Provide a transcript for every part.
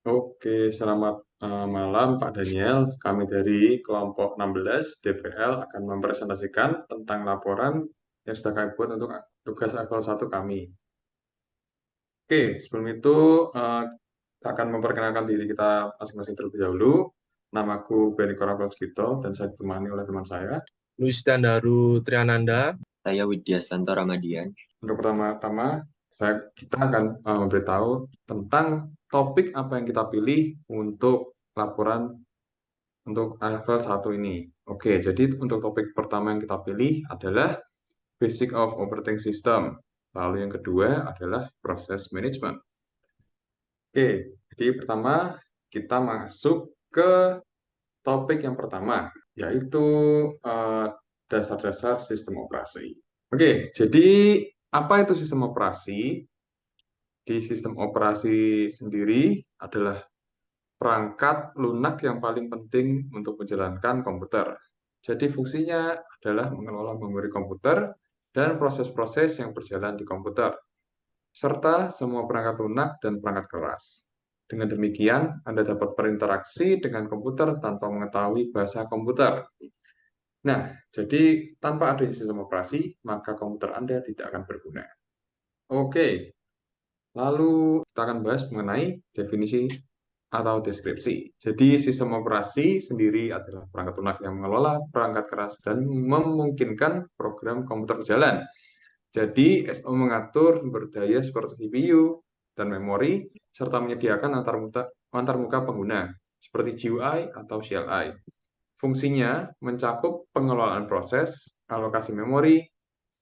Oke, selamat malam Pak Daniel. Kami dari kelompok 16 DPL akan mempresentasikan tentang laporan yang sudah kami buat untuk tugas level 1 kami. Oke, sebelum itu kita akan memperkenalkan diri kita masing-masing terlebih dahulu. Namaku Benny Korapelskito dan saya ditemani oleh teman saya. Luis Dandaru Triananda. Saya Widya Stanto Ramadian. Untuk pertama-tama, kita akan memberitahu tentang topik apa yang kita pilih untuk laporan untuk level 1 ini. Oke, jadi untuk topik pertama yang kita pilih adalah Basic of Operating System. Lalu yang kedua adalah Process Management. Oke, jadi pertama kita masuk ke topik yang pertama, yaitu dasar-dasar sistem operasi. Oke, jadi apa itu sistem operasi? Di sistem operasi sendiri adalah perangkat lunak yang paling penting untuk menjalankan komputer. Jadi fungsinya adalah mengelola memori komputer dan proses-proses yang berjalan di komputer, serta semua perangkat lunak dan perangkat keras. Dengan demikian, Anda dapat berinteraksi dengan komputer tanpa mengetahui bahasa komputer. Nah, jadi tanpa adanya sistem operasi, maka komputer Anda tidak akan berguna. Oke, lalu kita akan bahas mengenai definisi atau deskripsi. Jadi sistem operasi sendiri adalah perangkat lunak yang mengelola perangkat keras dan memungkinkan program komputer berjalan. Jadi SO mengatur sumber daya seperti CPU dan memori serta menyediakan antarmuka pengguna seperti GUI atau CLI. Fungsinya mencakup pengelolaan proses, alokasi memori,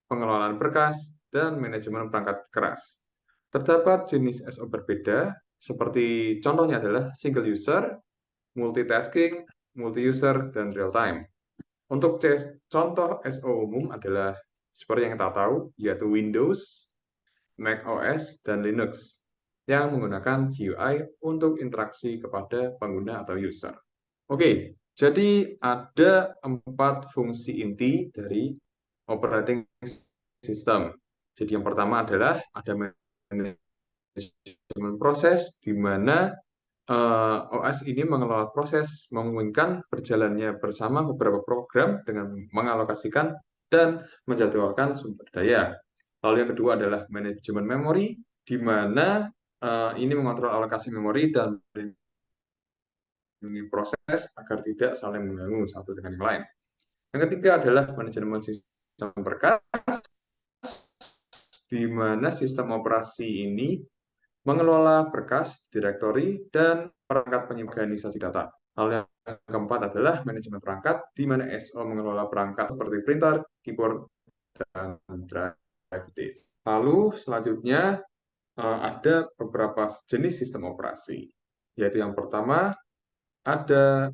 pengelolaan berkas, dan manajemen perangkat keras. Terdapat jenis SO berbeda, seperti contohnya adalah single user, multitasking, multi-user, dan real-time. Untuk contoh SO umum adalah seperti yang kita tahu, yaitu Windows, Mac OS, dan Linux, yang menggunakan GUI untuk interaksi kepada pengguna atau user. Oke, jadi ada 4 fungsi inti dari operating system. Jadi yang pertama adalah ada manajemen proses, di mana OS ini mengelola proses memungkinkan berjalannya bersama beberapa program dengan mengalokasikan dan menjadwalkan sumber daya. Lalu yang kedua adalah manajemen memori, di mana ini mengontrol alokasi memori dan melindungi proses agar tidak saling mengganggu satu dengan yang lain. Yang ketiga adalah manajemen sistem berkas, di mana sistem operasi ini mengelola berkas, direktori, dan perangkat penyimpan data. Lalu yang keempat adalah manajemen perangkat, di mana SO mengelola perangkat seperti printer, keyboard, dan drive disk. Lalu selanjutnya ada beberapa jenis sistem operasi, yaitu yang pertama ada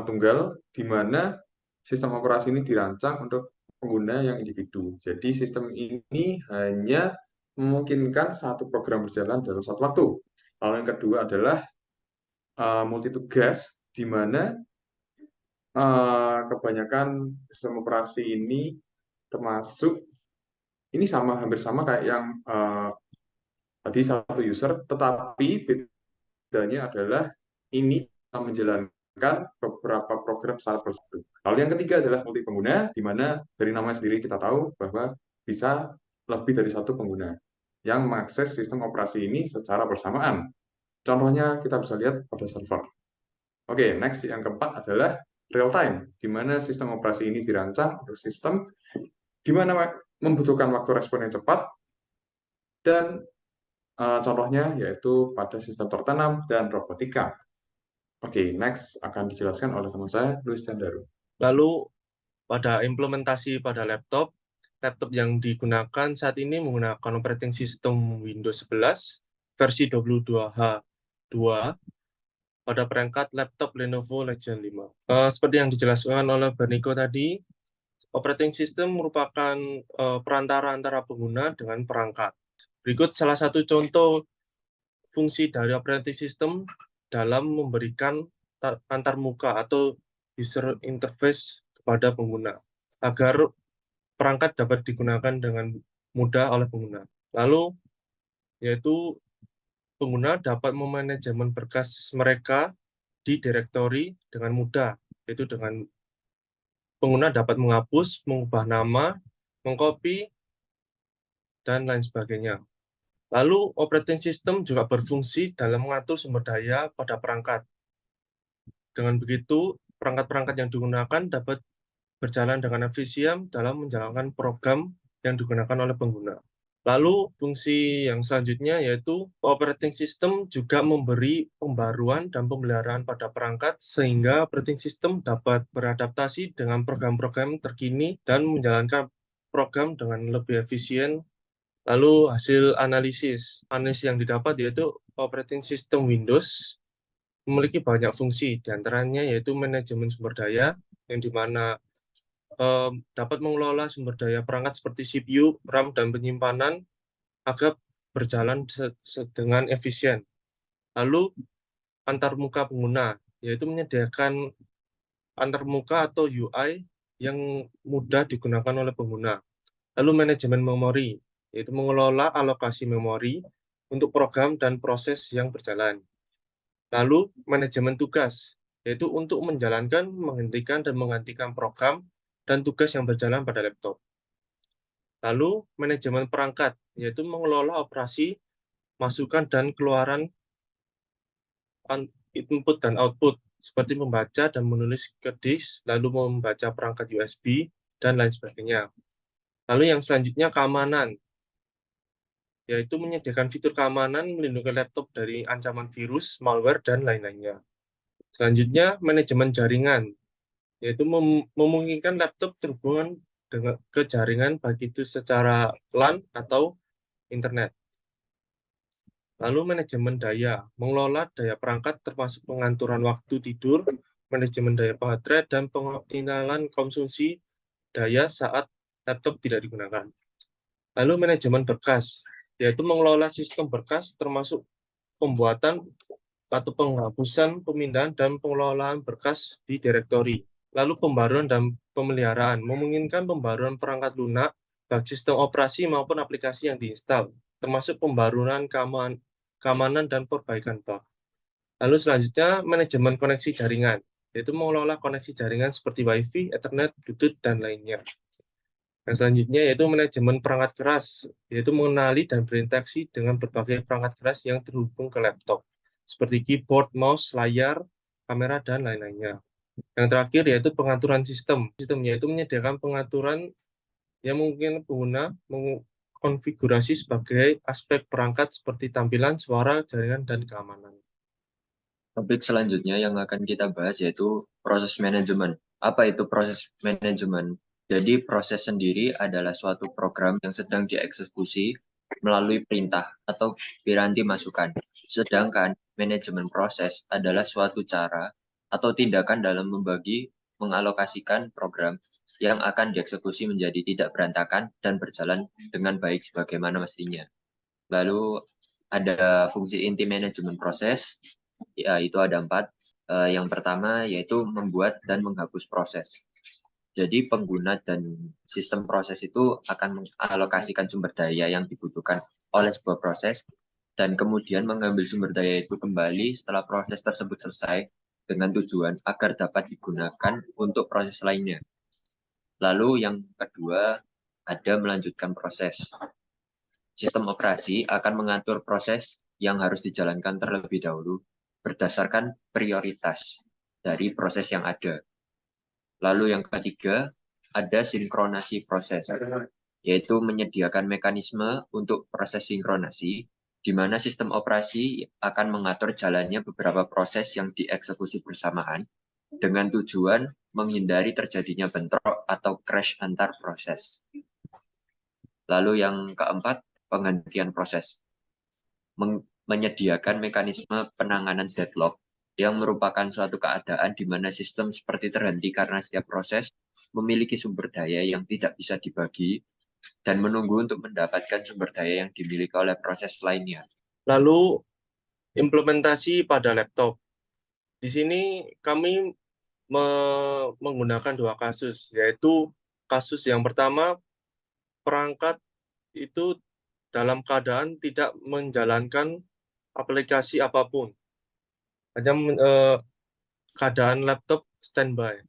tunggal, di mana sistem operasi ini dirancang untuk pengguna yang individu. Jadi sistem ini hanya memungkinkan satu program berjalan dalam satu waktu. Lalu yang kedua adalah multi tugas, di mana kebanyakan sistem operasi ini termasuk ini hampir sama kayak yang tadi satu user, tetapi bedanya adalah ini menjalankan beberapa program secara bersatu. Lalu yang ketiga adalah multi pengguna, di mana dari namanya sendiri kita tahu bahwa bisa lebih dari satu pengguna yang mengakses sistem operasi ini secara bersamaan. Contohnya kita bisa lihat pada server. Oke, next yang keempat adalah real time, di mana sistem operasi ini dirancang untuk sistem di mana membutuhkan waktu respon yang cepat, dan contohnya yaitu pada sistem tertanam dan robotika. Oke, next akan dijelaskan oleh teman saya, Luis Dandaru. Lalu pada implementasi pada laptop yang digunakan saat ini menggunakan operating system Windows 11 versi 22H2 pada perangkat laptop Lenovo Legion 5. Seperti yang dijelaskan oleh Berniko tadi, operating system merupakan perantara antara pengguna dengan perangkat. Berikut salah satu contoh fungsi dari operating system dalam memberikan antarmuka atau user interface kepada pengguna agar perangkat dapat digunakan dengan mudah oleh pengguna. Lalu yaitu pengguna dapat memanajemen berkas mereka di direktori dengan mudah, yaitu dengan pengguna dapat menghapus, mengubah nama, mengcopy, dan lain sebagainya. Lalu, operating system juga berfungsi dalam mengatur sumber daya pada perangkat. Dengan begitu, perangkat-perangkat yang digunakan dapat berjalan dengan efisien dalam menjalankan program yang digunakan oleh pengguna. Lalu, fungsi yang selanjutnya yaitu operating system juga memberi pembaruan dan pemeliharaan pada perangkat sehingga operating system dapat beradaptasi dengan program-program terkini dan menjalankan program dengan lebih efisien. Lalu, hasil analisis yang didapat yaitu operating system Windows memiliki banyak fungsi, diantaranya yaitu manajemen sumber daya, yang dimana dapat mengelola sumber daya perangkat seperti CPU, RAM, dan penyimpanan agar berjalan dengan efisien. Lalu, antarmuka pengguna, yaitu menyediakan antarmuka atau UI yang mudah digunakan oleh pengguna. Lalu, manajemen memori, yaitu mengelola alokasi memori untuk program dan proses yang berjalan. Lalu, manajemen tugas, yaitu untuk menjalankan, menghentikan, dan menggantikan program dan tugas yang berjalan pada laptop. Lalu, manajemen perangkat, yaitu mengelola operasi, masukan, dan keluaran input dan output, seperti membaca dan menulis ke disk, lalu membaca perangkat USB, dan lain sebagainya. Lalu yang selanjutnya, keamanan, yaitu menyediakan fitur keamanan melindungi laptop dari ancaman virus, malware, dan lain-lainnya. Selanjutnya, manajemen jaringan, yaitu memungkinkan laptop terhubung ke jaringan baik itu secara LAN atau internet. Lalu manajemen daya, mengelola daya perangkat termasuk pengaturan waktu tidur, manajemen daya baterai, dan pengoptimalan konsumsi daya saat laptop tidak digunakan. Lalu manajemen berkas, yaitu mengelola sistem berkas termasuk pembuatan atau penghapusan, pemindahan, dan pengelolaan berkas di direktori. Lalu pembaruan dan pemeliharaan, memungkinkan pembaruan perangkat lunak, baik sistem operasi maupun aplikasi yang diinstal, termasuk pembaruan keamanan dan perbaikan bug. Lalu selanjutnya, manajemen koneksi jaringan, yaitu mengelola koneksi jaringan seperti Wi-Fi, Ethernet, Bluetooth, dan lainnya. Yang selanjutnya yaitu manajemen perangkat keras, yaitu mengenali dan berinteraksi dengan berbagai perangkat keras yang terhubung ke laptop, seperti keyboard, mouse, layar, kamera, dan lain-lainnya. Yang terakhir yaitu pengaturan sistem, yaitu menyediakan pengaturan yang mungkin pengguna mengkonfigurasi sebagai aspek perangkat seperti tampilan, suara, jaringan, dan keamanan. Topik selanjutnya yang akan kita bahas yaitu proses manajemen. Apa itu proses manajemen? Jadi proses sendiri adalah suatu program yang sedang dieksekusi melalui perintah atau piranti masukan. Sedangkan manajemen proses adalah suatu cara atau tindakan dalam mengalokasikan program yang akan dieksekusi menjadi tidak berantakan dan berjalan dengan baik sebagaimana mestinya. Lalu ada fungsi inti manajemen proses, yaitu ada 4. Yang pertama yaitu membuat dan menghapus proses. Jadi pengguna dan sistem proses itu akan mengalokasikan sumber daya yang dibutuhkan oleh sebuah proses dan kemudian mengambil sumber daya itu kembali setelah proses tersebut selesai dengan tujuan agar dapat digunakan untuk proses lainnya. Lalu yang kedua ada melanjutkan proses. Sistem operasi akan mengatur proses yang harus dijalankan terlebih dahulu berdasarkan prioritas dari proses yang ada. Lalu yang ketiga, ada sinkronasi proses, yaitu menyediakan mekanisme untuk proses sinkronasi, di mana sistem operasi akan mengatur jalannya beberapa proses yang dieksekusi bersamaan, dengan tujuan menghindari terjadinya bentrok atau crash antar proses. Lalu yang keempat, penghentian proses. Menyediakan mekanisme penanganan deadlock, yang merupakan suatu keadaan di mana sistem seperti terhenti karena setiap proses memiliki sumber daya yang tidak bisa dibagi dan menunggu untuk mendapatkan sumber daya yang dimiliki oleh proses lainnya. Lalu, implementasi pada laptop. Di sini kami menggunakan 2 kasus, yaitu kasus yang pertama, perangkat itu dalam keadaan tidak menjalankan aplikasi apapun. Hanya keadaan laptop standby.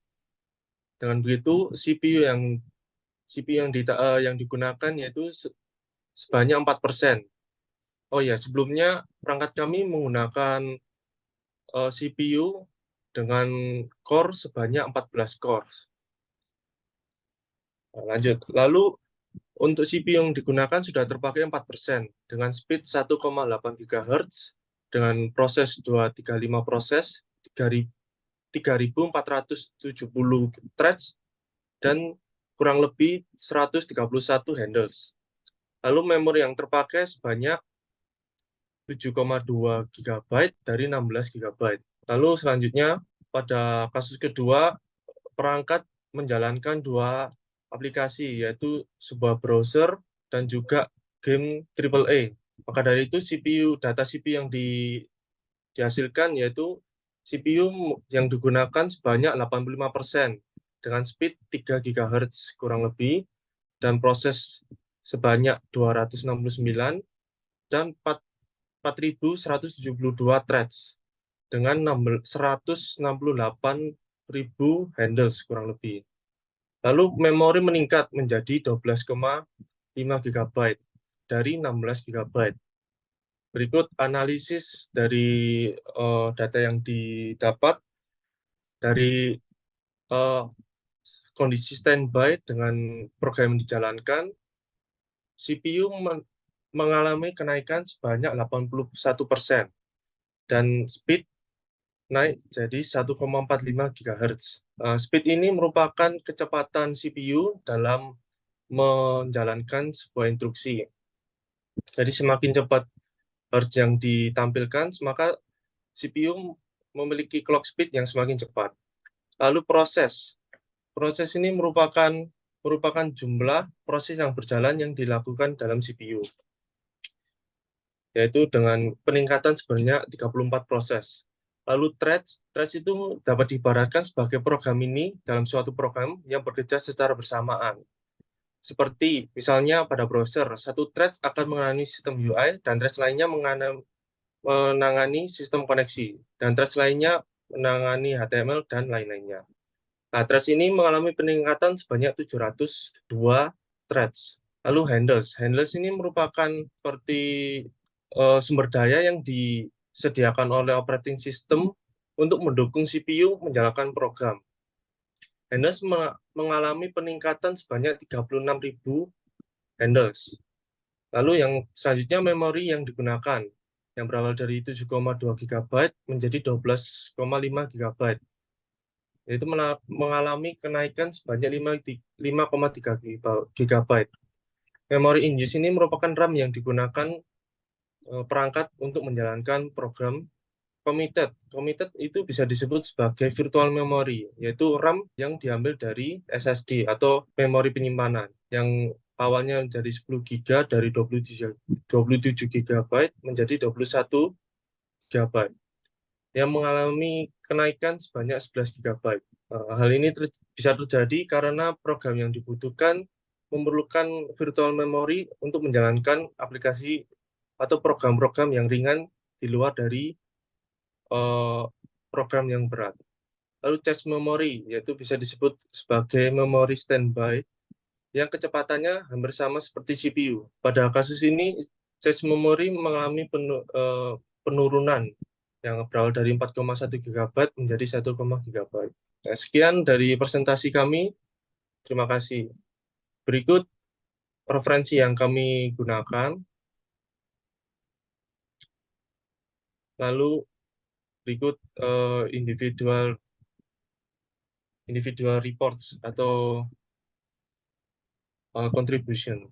Dengan begitu CPU yang digunakan yaitu sebanyak 4%. Oh ya, sebelumnya perangkat kami menggunakan CPU dengan core sebanyak 14 core. Nah, lanjut. Lalu untuk CPU yang digunakan sudah terpakai 4% dengan speed 1,8 GHz dengan proses 235 proses, 3.470 threads, dan kurang lebih 131 handles. Lalu memori yang terpakai sebanyak 7,2 GB dari 16 GB. Lalu selanjutnya, pada kasus kedua, perangkat menjalankan dua aplikasi, yaitu sebuah browser dan juga game AAA. Maka dari itu, data CPU yang dihasilkan yaitu CPU yang digunakan sebanyak 85% dengan speed 3 GHz kurang lebih, dan proses sebanyak 269 dan 4.172 threads dengan 168.000 handles kurang lebih. Lalu memori meningkat menjadi 12,5 GB dari 16 GB. Berikut analisis dari data yang didapat dari kondisi standby dengan program yang dijalankan. CPU mengalami kenaikan sebanyak 81% dan speed naik jadi 1,45 GHz. Speed ini merupakan kecepatan CPU dalam menjalankan sebuah instruksi. Jadi semakin cepat hertz yang ditampilkan, maka CPU memiliki clock speed yang semakin cepat. Lalu proses ini merupakan jumlah proses yang berjalan yang dilakukan dalam CPU, yaitu dengan peningkatan sebanyak 34 proses. Lalu threads itu dapat diibaratkan sebagai program ini dalam suatu program yang bekerja secara bersamaan. Seperti misalnya pada browser, satu threads akan menangani sistem UI dan threads lainnya menangani sistem koneksi, dan threads lainnya menangani HTML dan lain-lainnya. Nah, threads ini mengalami peningkatan sebanyak 702 threads. Lalu handles ini merupakan seperti sumber daya yang disediakan oleh operating system untuk mendukung CPU menjalankan program. Handles mengalami peningkatan sebanyak 36.000 handles. Lalu yang selanjutnya memori yang digunakan, yang berawal dari 7,2 GB menjadi 12,5 GB. Yaitu mengalami kenaikan sebanyak 5,3 GB. Memori in use ini merupakan RAM yang digunakan perangkat untuk menjalankan program committed. Committed itu bisa disebut sebagai virtual memory, yaitu RAM yang diambil dari SSD atau memori penyimpanan, yang awalnya menjadi 10 GB dari 27 GB menjadi 21 GB, yang mengalami kenaikan sebanyak 11 GB. Hal ini bisa terjadi karena program yang dibutuhkan memerlukan virtual memory untuk menjalankan aplikasi atau program-program yang ringan di luar dari program yang berat. Lalu cache memory, yaitu bisa disebut sebagai memori standby, yang kecepatannya hampir sama seperti CPU. Pada kasus ini, cache memory mengalami penurunan yang berawal dari 4,1 GB menjadi 1, GB. Nah, sekian dari presentasi kami. Terima kasih. Berikut referensi yang kami gunakan. Lalu berikut individual reports atau contribution.